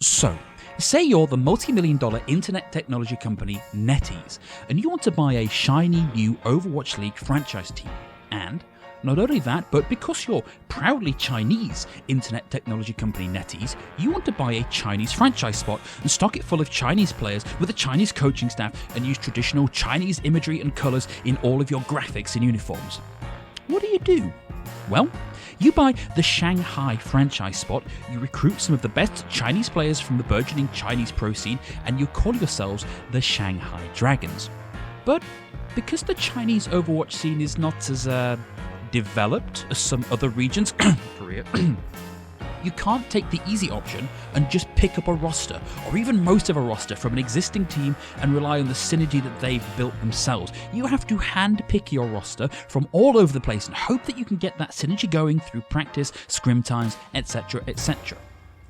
So, say you're the multi-million-dollar internet technology company NetEase, and you want to buy a shiny new Overwatch League franchise team. And not only that, but because you're proudly Chinese internet technology company NetEase, you want to buy a Chinese franchise spot and stock it full of Chinese players with a Chinese coaching staff and use traditional Chinese imagery and colours in all of your graphics and uniforms. What do? Well, you buy the Shanghai franchise spot, you recruit some of the best Chinese players from the burgeoning Chinese pro scene, and you call yourselves the Shanghai Dragons. But because the Chinese Overwatch scene is not as developed as some other regions, Korea, you can't take the easy option and just pick up a roster, or even most of a roster from an existing team and rely on the synergy that they've built themselves. You have to hand-pick your roster from all over the place and hope that you can get that synergy going through practice, scrim times, etc, etc.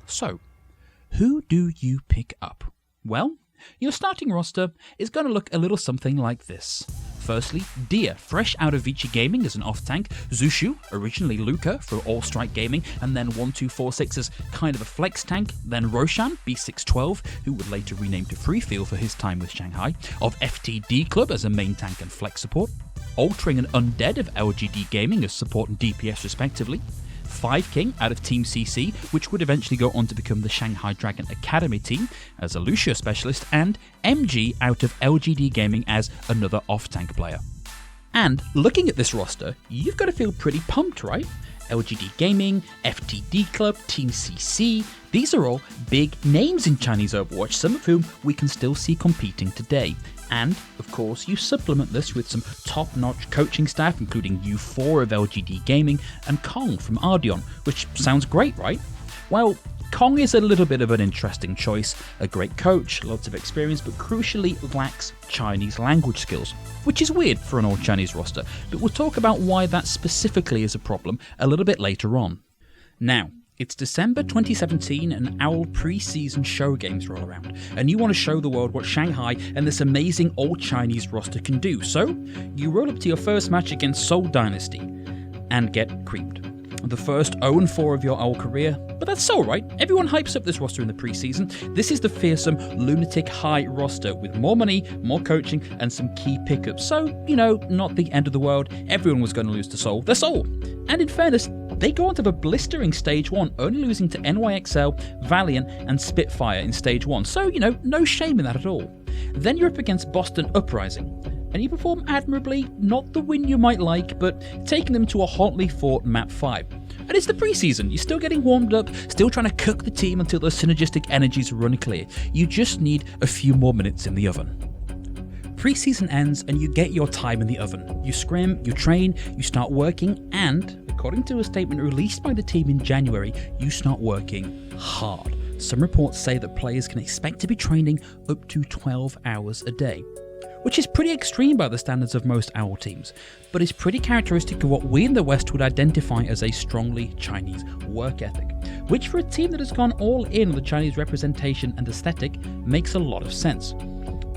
So, who do you pick up? Well, your starting roster is going to look a little something like this. Firstly, Dia, fresh out of Vici Gaming as an off-tank, Zushu, originally Luca for All Strike Gaming, and then 1246 as kind of a flex tank, then Roshan, B612, who would later rename to Freefeel for his time with Shanghai, of FTD Club as a main tank and flex support, Altering and Undead of LGD Gaming as support and DPS respectively, 5 King out of Team CC, which would eventually go on to become the Shanghai Dragon Academy team as a Lucia specialist, and MG out of LGD Gaming as another off-tank player. And looking at this roster, you've got to feel pretty pumped, right? LGD Gaming, FTD Club, Team CC, these are all big names in Chinese Overwatch, some of whom we can still see competing today. And, of course, you supplement this with some top-notch coaching staff, including U4 of LGD Gaming and Kong from Ardeon, which sounds great, right? Well, Kong is a little bit of an interesting choice, a great coach, lots of experience, but crucially lacks Chinese language skills, which is weird for an all-Chinese roster, but we'll talk about why that specifically is a problem a little bit later on. Now, it's December 2017 and OWL Preseason show games roll around, and you want to show the world what Shanghai and this amazing all-Chinese roster can do, so you roll up to your first match against Seoul Dynasty and get creamed. The first 0-4 of your OWL career, but that's alright, everyone hypes up this roster in the preseason. This is the fearsome Lunatic High roster with more money, more coaching, and some key pickups, so, not the end of the world. Everyone was going to lose to Seoul. They're Seoul! And in fairness, they go on to have a blistering Stage 1, only losing to NYXL, Valiant, and Spitfire in Stage 1, so, no shame in that at all. Then you're up against Boston Uprising, and you perform admirably, not the win you might like, but taking them to a hotly fought Map 5. And it's the preseason, you're still getting warmed up, still trying to cook the team until those synergistic energies run clear. You just need a few more minutes in the oven. Preseason ends and you get your time in the oven. You scrim, you train, you start working, and, according to a statement released by the team in January, you start working hard. Some reports say that players can expect to be training up to 12 hours a day, which is pretty extreme by the standards of most OWL teams, but is pretty characteristic of what we in the West would identify as a strongly Chinese work ethic, which for a team that has gone all in on the Chinese representation and aesthetic makes a lot of sense.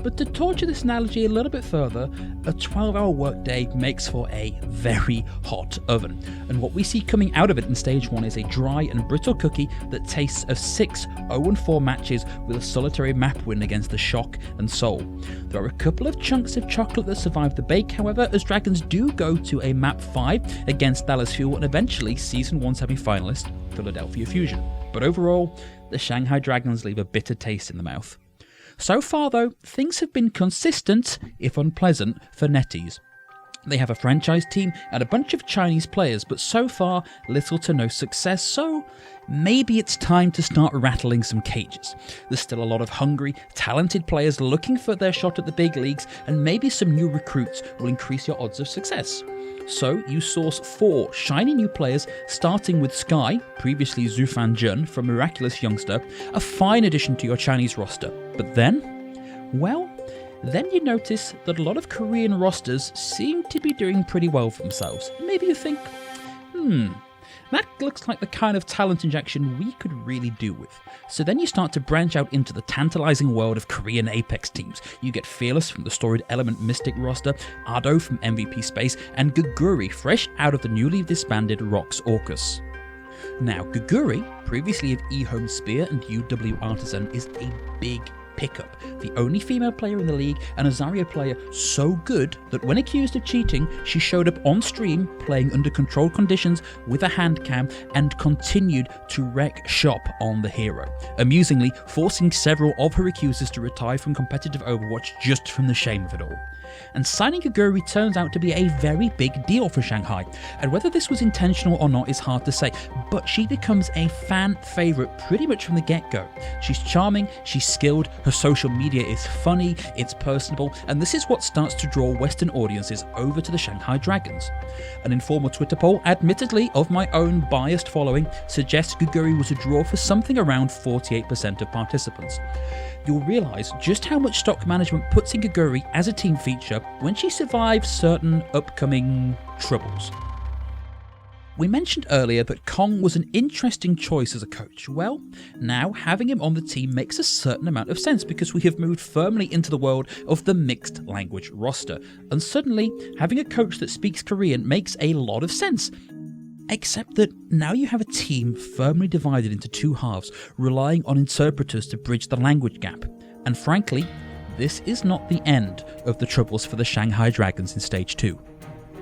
But to torture this analogy a little bit further, a 12-hour workday makes for a very hot oven, and what we see coming out of it in Stage 1 is a dry and brittle cookie that tastes of 6 0-4 matches with a solitary map win against the Shock and Seoul. There are a couple of chunks of chocolate that survive the bake, however, as Dragons do go to a Map 5 against Dallas Fuel and eventually Season 1 semi-finalist Philadelphia Fusion. But overall, the Shanghai Dragons leave a bitter taste in the mouth. So far though, things have been consistent, if unpleasant, for NetEase. They have a franchise team and a bunch of Chinese players, but so far, little to no success, so maybe it's time to start rattling some cages. There's still a lot of hungry, talented players looking for their shot at the big leagues, and maybe some new recruits will increase your odds of success. So you source 4 shiny new players, starting with Sky, previously Zufan Jun from Miraculous Youngster, a fine addition to your Chinese roster. But then, well, then you notice that a lot of Korean rosters seem to be doing pretty well for themselves. Maybe you think, that looks like the kind of talent injection we could really do with. So then you start to branch out into the tantalizing world of Korean Apex teams. You get Fearless from the storied Element Mystic roster, Ado from MVP Space, and Guguri fresh out of the newly disbanded Rox Orcus. Now, Guguri, previously of eHome Spear and UW Artisan, is a big pickup, the only female player in the league, and a Zarya player so good that when accused of cheating, she showed up on stream playing under controlled conditions with a hand cam and continued to wreck shop on the hero, amusingly forcing several of her accusers to retire from competitive Overwatch just from the shame of it all. And signing Guguri turns out to be a very big deal for Shanghai, and whether this was intentional or not is hard to say, but she becomes a fan favourite pretty much from the get-go. She's charming, she's skilled, her social media is funny, it's personable, and this is what starts to draw Western audiences over to the Shanghai Dragons. An informal Twitter poll, admittedly of my own biased following, suggests Guguri was a draw for something around 48% of participants. You'll realise just how much stock management puts in Guguri as a team feature when she survives certain upcoming troubles. We mentioned earlier that Kong was an interesting choice as a coach. Well, now having him on the team makes a certain amount of sense because we have moved firmly into the world of the mixed language roster, and suddenly having a coach that speaks Korean makes a lot of sense. Except that now you have a team firmly divided into two halves, relying on interpreters to bridge the language gap. And frankly, this is not the end of the troubles for the Shanghai Dragons in Stage 2.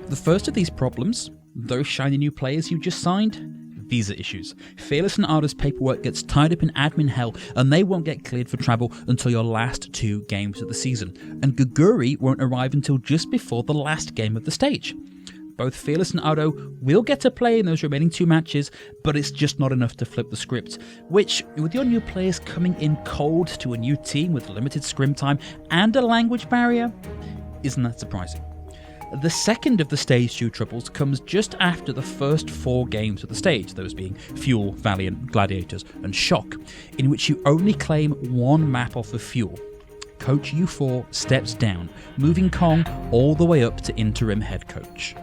The first of these problems, those shiny new players you just signed, visa issues. Fearless and Arda's paperwork gets tied up in admin hell, and they won't get cleared for travel until your last 2 games of the season. And Guguri won't arrive until just before the last game of the stage. Both Fearless and Ardo will get to play in those remaining 2 matches, but it's just not enough to flip the script, which, with your new players coming in cold to a new team with limited scrim time and a language barrier, isn't that surprising? The second of the Stage 2 troubles comes just after the first 4 games of the stage, those being Fuel, Valiant, Gladiators and Shock, in which you only claim 1 map off of Fuel. Coach U4 steps down, moving Kong all the way up to interim head coach.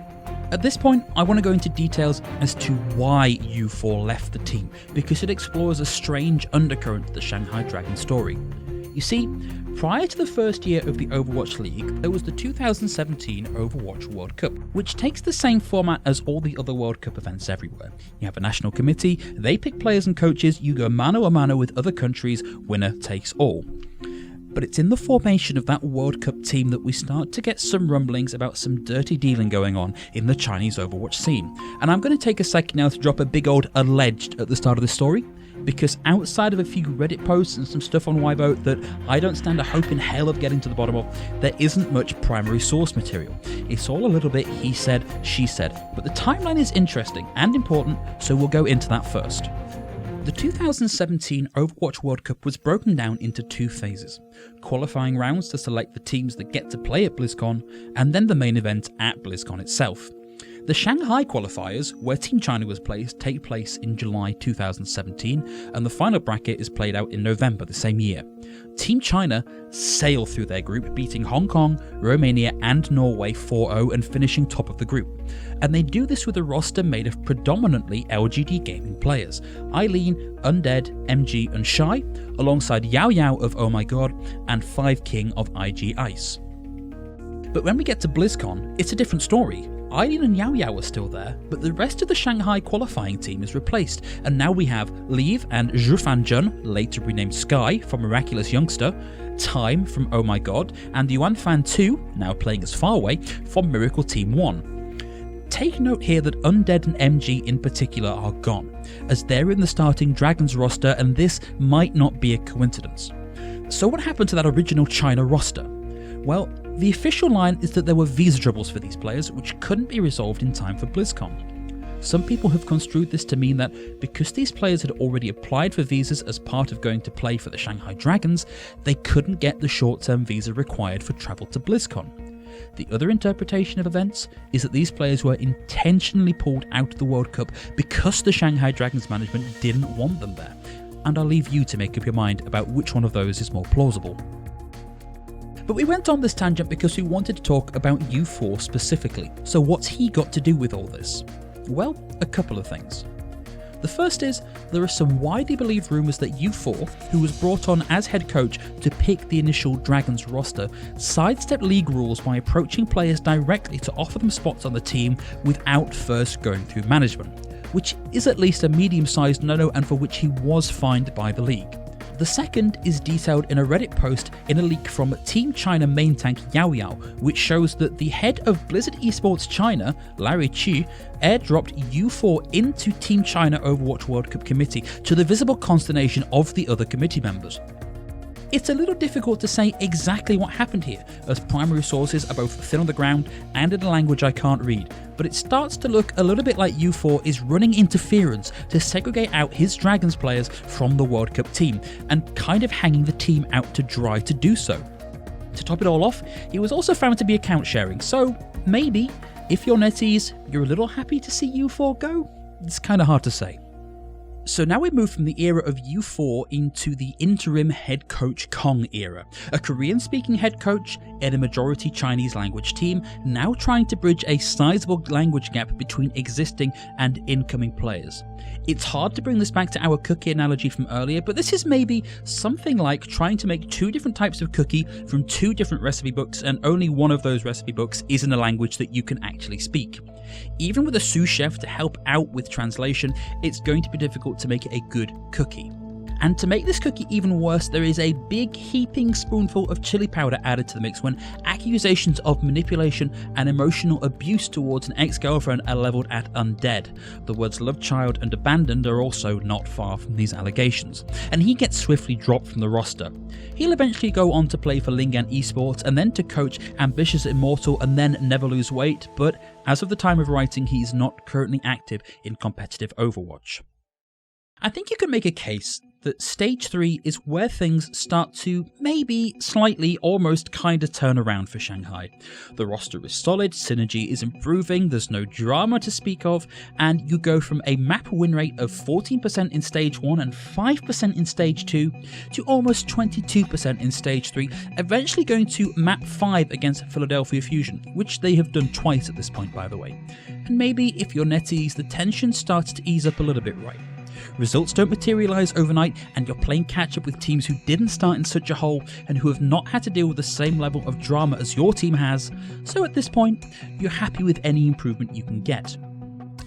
At this point, I want to go into details as to why U4 left the team, because it explores a strange undercurrent to the Shanghai Dragons story. You see, prior to the first year of the Overwatch League, there was the 2017 Overwatch World Cup, which takes the same format as all the other World Cup events everywhere. You have a national committee, they pick players and coaches, you go mano a mano with other countries, winner takes all. But it's in the formation of that World Cup team that we start to get some rumblings about some dirty dealing going on in the Chinese Overwatch scene. And I'm going to take a second now to drop a big old alleged at the start of this story, because outside of a few Reddit posts and some stuff on Weibo that I don't stand a hope in hell of getting to the bottom of, there isn't much primary source material. It's all a little bit he said, she said, but the timeline is interesting and important, so we'll go into that first. The 2017 Overwatch World Cup was broken down into 2 phases: qualifying rounds to select the teams that get to play at BlizzCon, and then the main event at BlizzCon itself. The Shanghai qualifiers, where Team China was placed, take place in July 2017, and the final bracket is played out in November the same year. Team China sail through their group, beating Hong Kong, Romania and Norway 4-0 and finishing top of the group. And they do this with a roster made of predominantly LGD gaming players: Eileen, Undead, MG and Shy, alongside Yao Yao of Oh My God and 5King of IG Ice. But when we get to BlizzCon, it's a different story. Eileen and Yao Yao are still there, but the rest of the Shanghai qualifying team is replaced, and now we have Leave and Zhufan Jun, later renamed Sky, from Miraculous Youngster, Time from Oh My God, and Yuan Fan 2, now playing as Farway, from Miracle Team 1. Take note here that Undead and MG in particular are gone, as they're in the starting Dragons roster, and this might not be a coincidence. So what happened to that original China roster? Well, the official line is that there were visa troubles for these players which couldn't be resolved in time for BlizzCon. Some people have construed this to mean that because these players had already applied for visas as part of going to play for the Shanghai Dragons, they couldn't get the short-term visa required for travel to BlizzCon. The other interpretation of events is that these players were intentionally pulled out of the World Cup because the Shanghai Dragons management didn't want them there, and I'll leave you to make up your mind about which one of those is more plausible. But we went on this tangent because we wanted to talk about U4 specifically. So what's he got to do with all this? Well, a couple of things. The first is, there are some widely believed rumours that U4, who was brought on as head coach to pick the initial Dragons roster, sidestepped league rules by approaching players directly to offer them spots on the team without first going through management. which is at least a medium-sized no-no and for which he was fined by the league. The second is detailed in a Reddit post in a leak from Team China main tank Yao Yao, which shows that the head of Blizzard Esports China, Larry Chu, airdropped U4 into Team China Overwatch World Cup committee to the visible consternation of the other committee members. It's a little difficult to say exactly what happened here, as primary sources are both thin on the ground and in a language I can't read, but it starts to look a little bit like U4 is running interference to segregate out his Dragons players from the World Cup team, and kind of hanging the team out to dry to do so. To top it all off, he was also found to be account sharing, so maybe, if you're NetEase, you're a little happy to see U4 go? It's kind of hard to say. So now we move from the era of U4 into the interim head coach Kong era, a Korean-speaking head coach in a majority Chinese language team, now trying to bridge a sizable language gap between existing and incoming players. It's hard to bring this back to our cookie analogy from earlier, but this is maybe something like trying to make two different types of cookie from two different recipe books, and only one of those recipe books is in a language that you can actually speak. Even with a sous chef to help out with translation, it's going to be difficult to make it a good cookie. And to make this cookie even worse, there is a big heaping spoonful of chili powder added to the mix when accusations of manipulation and emotional abuse towards an ex-girlfriend are levelled at undead. The words love child and abandoned are also not far from these allegations, and he gets swiftly dropped from the roster. He'll eventually go on to play for Lingan Esports and then to coach Ambitious Immortal and then Never Lose Weight, but as of the time of writing, he's not currently active in competitive Overwatch. I think you can make a case that Stage 3 is where things start to maybe slightly, almost kinda turn around for Shanghai. The roster is solid, synergy is improving, there's no drama to speak of, and you go from a map win rate of 14% in Stage 1 and 5% in Stage 2 to almost 22% in Stage 3, eventually going to map 5 against Philadelphia Fusion, which they have done twice at this point, by the way. And maybe if you're NetEase, the tension starts to ease up a little bit, right? Results don't materialise overnight, and you're playing catch-up with teams who didn't start in such a hole and who have not had to deal with the same level of drama as your team has, so at this point, you're happy with any improvement you can get.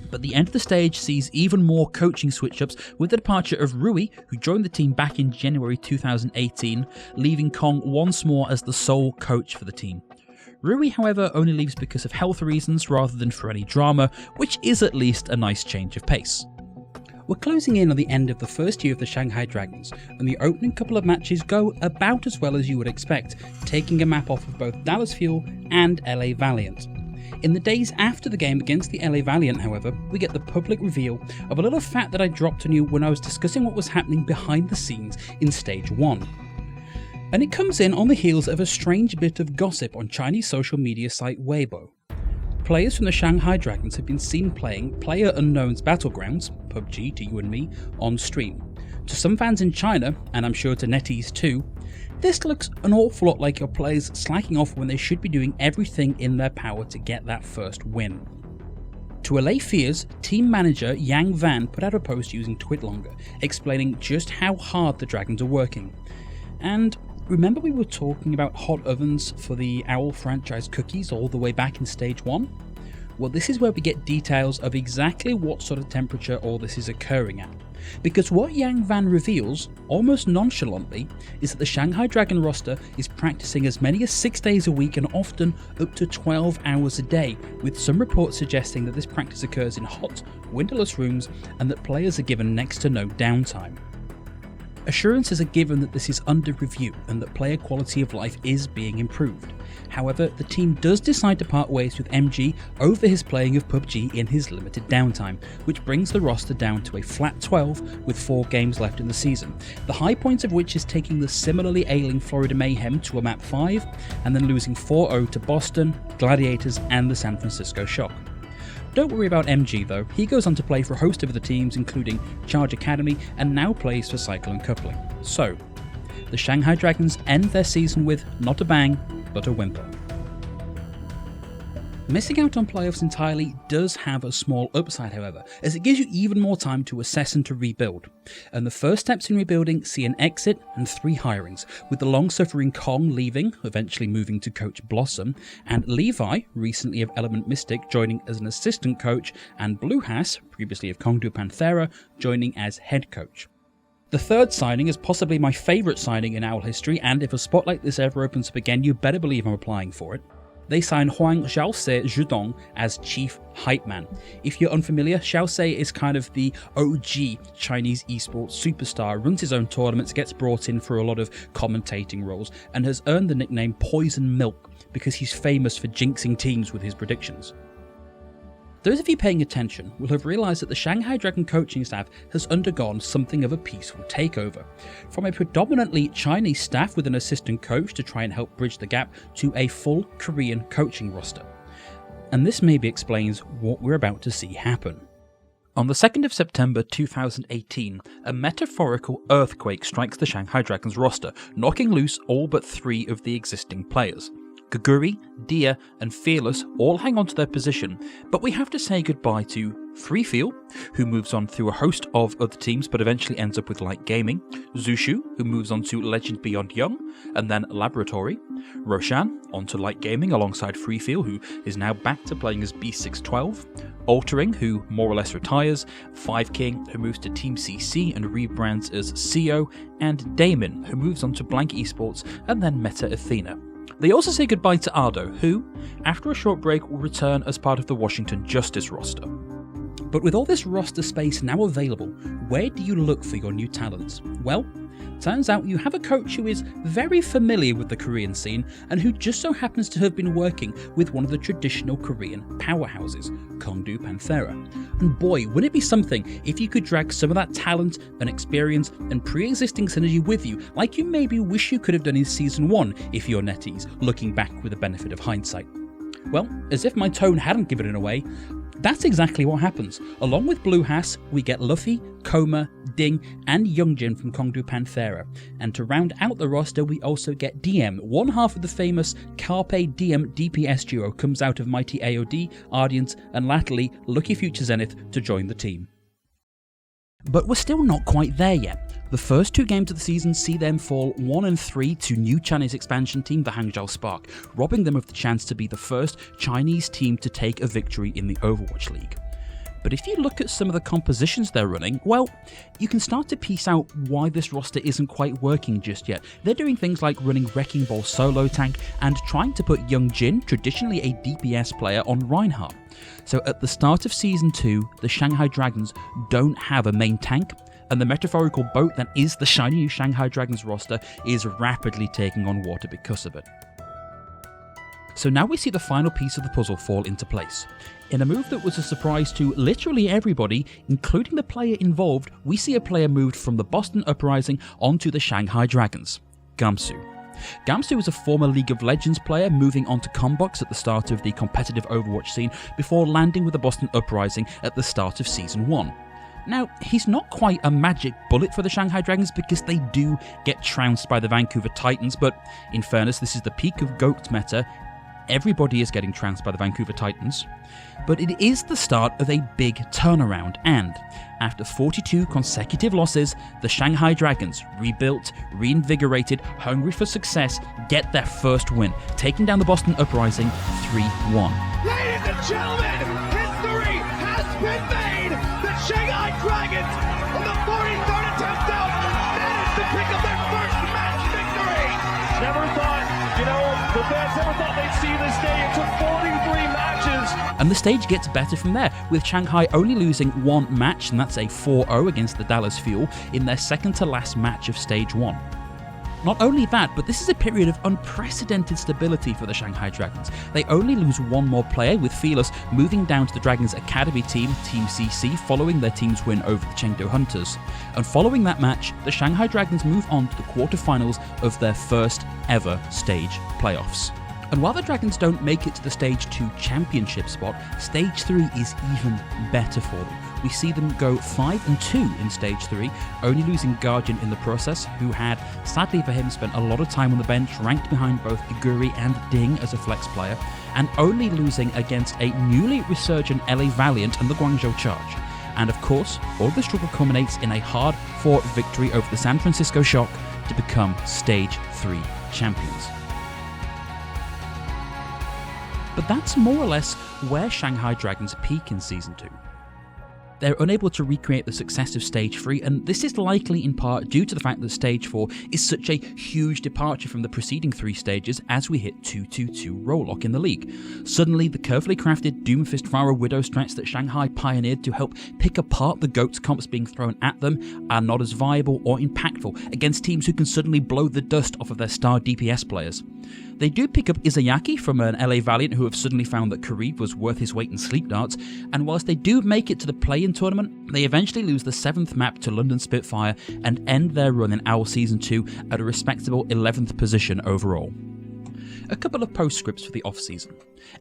But the end of the stage sees even more coaching switch-ups with the departure of Rui, who joined the team back in January 2018, leaving Kong once more as the sole coach for the team. Rui, however, only leaves because of health reasons rather than for any drama, which is at least a nice change of pace. We're closing in on the end of the first year of the Shanghai Dragons, and the opening couple of matches go about as well as you would expect, taking a map off of both Dallas Fuel and LA Valiant. In the days after the game against the LA Valiant, however, we get the public reveal of a little fact that I dropped on you when I was discussing what was happening behind the scenes in Stage 1. And it comes in on the heels of a strange bit of gossip on Chinese social media site Weibo. Players from the Shanghai Dragons have been seen playing PlayerUnknown's Battlegrounds, PUBG to you and me, on stream. To some fans in China, and I'm sure to NetEase too, this looks an awful lot like your players slacking off when they should be doing everything in their power to get that first win. To allay fears, team manager Yang Van put out a post using Twitlonger, explaining just how hard the Dragons are working. And remember we were talking about hot ovens for the Owl franchise cookies all the way back in Stage 1? Well, this is where we get details of exactly what sort of temperature all this is occurring at. Because what Yang Van reveals, almost nonchalantly, is that the Shanghai Dragon roster is practicing as many as 6 days a week and often up to 12 hours a day, with some reports suggesting that this practice occurs in hot, windowless rooms and that players are given next to no downtime. Assurances are given that this is under review and that player quality of life is being improved. However, the team does decide to part ways with MG over his playing of PUBG in his limited downtime, which brings the roster down to a flat 12 with 4 games left in the season, the high point of which is taking the similarly ailing Florida Mayhem to a map 5 and then losing 4-0 to Boston, Gladiators and the San Francisco Shock. Don't worry about MG though, he goes on to play for a host of other teams including Charge Academy and now plays for Cyclone Coupling. So, the Shanghai Dragons end their season with not a bang, but a whimper. Missing out on playoffs entirely does have a small upside, however, as it gives you even more time to assess and to rebuild. And the first steps in rebuilding see an exit and 3 hirings, with the long-suffering Kong leaving, eventually moving to coach Blossom, and Levi, recently of Element Mystic, joining as an assistant coach, and Bluehass, previously of Kongdu Panthera, joining as head coach. The third signing is possibly my favourite signing in Owl history, and if a spot like this ever opens up again, you better believe I'm applying for it. They sign Huang Xiaose Zhudong as Chief Hype Man. If you're unfamiliar, Xiaose is kind of the OG Chinese esports superstar, runs his own tournaments, gets brought in for a lot of commentating roles, and has earned the nickname Poison Milk because he's famous for jinxing teams with his predictions. Those of you paying attention will have realised that the Shanghai Dragon coaching staff has undergone something of a peaceful takeover. From a predominantly Chinese staff with an assistant coach to try and help bridge the gap to a full Korean coaching roster. And this maybe explains what we're about to see happen. On the 2nd of September 2018, a metaphorical earthquake strikes the Shanghai Dragons roster, knocking loose all but 3 of the existing players. Guguri, Dia and Fearless all hang on to their position, but we have to say goodbye to FreeFeel, who moves on through a host of other teams but eventually ends up with Light Gaming, Zushu, who moves on to Legend Beyond Young, and then Laboratory, Roshan onto Light Gaming alongside FreeFeel, who is now back to playing as B612, Altering, who more or less retires, Five King, who moves to Team CC and rebrands as CO, and Damon, who moves on to Blank Esports and then Meta Athena. They also say goodbye to Ardo, who, after a short break, will return as part of the Washington Justice roster. But with all this roster space now available, where do you look for your new talents? Well, turns out you have a coach who is very familiar with the Korean scene and who just so happens to have been working with one of the traditional Korean powerhouses, Kongdu Panthera. And boy, wouldn't it be something if you could drag some of that talent and experience and pre-existing synergy with you, like you maybe wish you could have done in Season 1 if you're NetEase, looking back with the benefit of hindsight. Well, as if my tone hadn't given it away, that's exactly what happens. Along with Bluehass, we get Luffy, Koma, Ding, and Youngjin from Kongdu Panthera. And to round out the roster, we also get DM. One half of the famous Carpe Diem DPS duo comes out of Mighty AOD, Ardians, and latterly Lucky Future Zenith to join the team. But we're still not quite there yet. The first 2 games of the season see them fall 1-3 to new Chinese expansion team, the Hangzhou Spark, robbing them of the chance to be the first Chinese team to take a victory in the Overwatch League. But if you look at some of the compositions they're running, well, you can start to piece out why this roster isn't quite working just yet. They're doing things like running Wrecking Ball solo tank and trying to put Young Jin, traditionally a DPS player, on Reinhardt. So at the start of Season 2, the Shanghai Dragons don't have a main tank, and the metaphorical boat that is the shiny new Shanghai Dragons roster is rapidly taking on water because of it. So now we see the final piece of the puzzle fall into place. In a move that was a surprise to literally everybody, including the player involved, we see a player moved from the Boston Uprising onto the Shanghai Dragons, Gamsu. Gamsu is a former League of Legends player moving on to Combox at the start of the competitive Overwatch scene before landing with the Boston Uprising at the start of Season 1. Now, he's not quite a magic bullet for the Shanghai Dragons because they do get trounced by the Vancouver Titans, but in fairness, this is the peak of GOAT meta. Everybody is getting trounced by the Vancouver Titans. But it is the start of a big turnaround, and after 42 consecutive losses, the Shanghai Dragons, rebuilt, reinvigorated, hungry for success, get their first win, taking down the Boston Uprising 3-1. Ladies and gentlemen, history has been made! The Shanghai Dragons, on the 43rd attempt out, managed to pick up their first match victory! Never thought, the fans never thought they'd see this day. It took 43 matches. And the stage gets better from there, with Shanghai only losing 1 match, and that's a 4-0 against the Dallas Fuel, in their second to last match of Stage 1. Not only that, but this is a period of unprecedented stability for the Shanghai Dragons. They only lose 1 more player, with Fearless moving down to the Dragons Academy team, Team CC, following their team's win over the Chengdu Hunters. And following that match, the Shanghai Dragons move on to the quarterfinals of their first ever stage playoffs. And while the Dragons don't make it to the Stage 2 championship spot, Stage 3 is even better for them. We see them go 5-2 in Stage 3, only losing Guardian in the process, who had, sadly for him, spent a lot of time on the bench, ranked behind both Iguri and Ding as a flex player, and only losing against a newly resurgent LA Valiant and the Guangzhou Charge. And of course, all of the struggle culminates in a hard-fought victory over the San Francisco Shock to become Stage 3 champions. But that's more or less where Shanghai Dragons peak in Season 2. They're unable to recreate the success of Stage 3, and this is likely in part due to the fact that Stage 4 is such a huge departure from the preceding 3 stages as we hit 2-2-2 roll-lock in the league. Suddenly, the carefully crafted Doomfist Pharah Widow strats that Shanghai pioneered to help pick apart the GOATS comps being thrown at them are not as viable or impactful against teams who can suddenly blow the dust off of their star DPS players. They do pick up Izayaki from an LA Valiant who have suddenly found that Karib was worth his weight in sleep darts, and whilst they do make it to the play-in tournament, they eventually lose the 7th map to London Spitfire and end their run in OWL Season 2 at a respectable 11th position overall. A couple of postscripts for the off-season.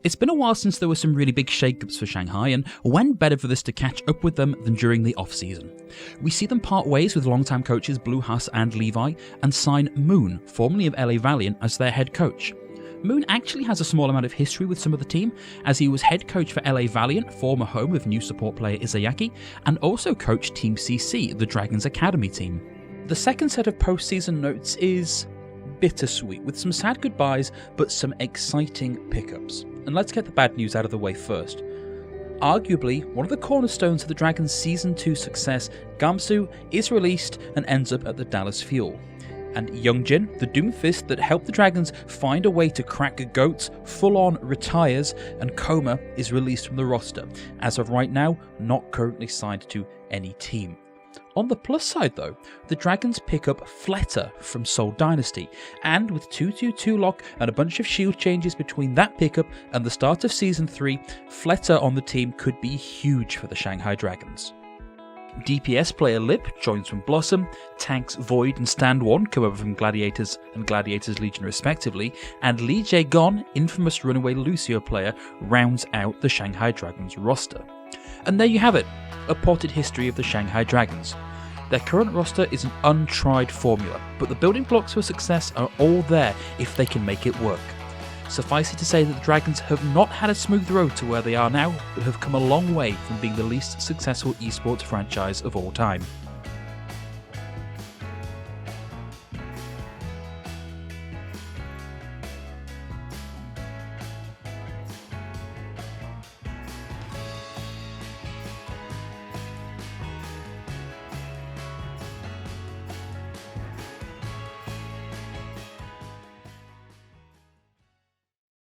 It's been a while since there were some really big shake-ups for Shanghai, and when better for this to catch up with them than during the off-season? We see them part ways with longtime coaches Blue Huss and Levi, and sign Moon, formerly of LA Valiant, as their head coach. Moon actually has a small amount of history with some of the team, as he was head coach for LA Valiant, former home of new support player Izayaki, and also coached Team CC, the Dragons Academy team. The second set of postseason notes is bittersweet, with some sad goodbyes but some exciting pickups. And let's get the bad news out of the way first. Arguably, one of the cornerstones of the Dragons' Season 2 success, Gamsu, is released and ends up at the Dallas Fuel. And Youngjin, the Doomfist that helped the Dragons find a way to crack GOATS, full-on retires, and Coma is released from the roster, as of right now, not currently signed to any team. On the plus side though, the Dragons pick up Fleta from Seoul Dynasty, and with 2-2-2 lock and a bunch of shield changes between that pickup and the start of Season 3, Fleta on the team could be huge for the Shanghai Dragons. DPS player Lip joins from Blossom, tanks Void and Stand 1 come over from Gladiators and Gladiators Legion respectively, and Lee Jae-gon, infamous runaway Lucio player, rounds out the Shanghai Dragons roster. And there you have it, a potted history of the Shanghai Dragons. Their current roster is an untried formula, but the building blocks for success are all there if they can make it work. Suffice it to say that the Dragons have not had a smooth road to where they are now, but have come a long way from being the least successful esports franchise of all time.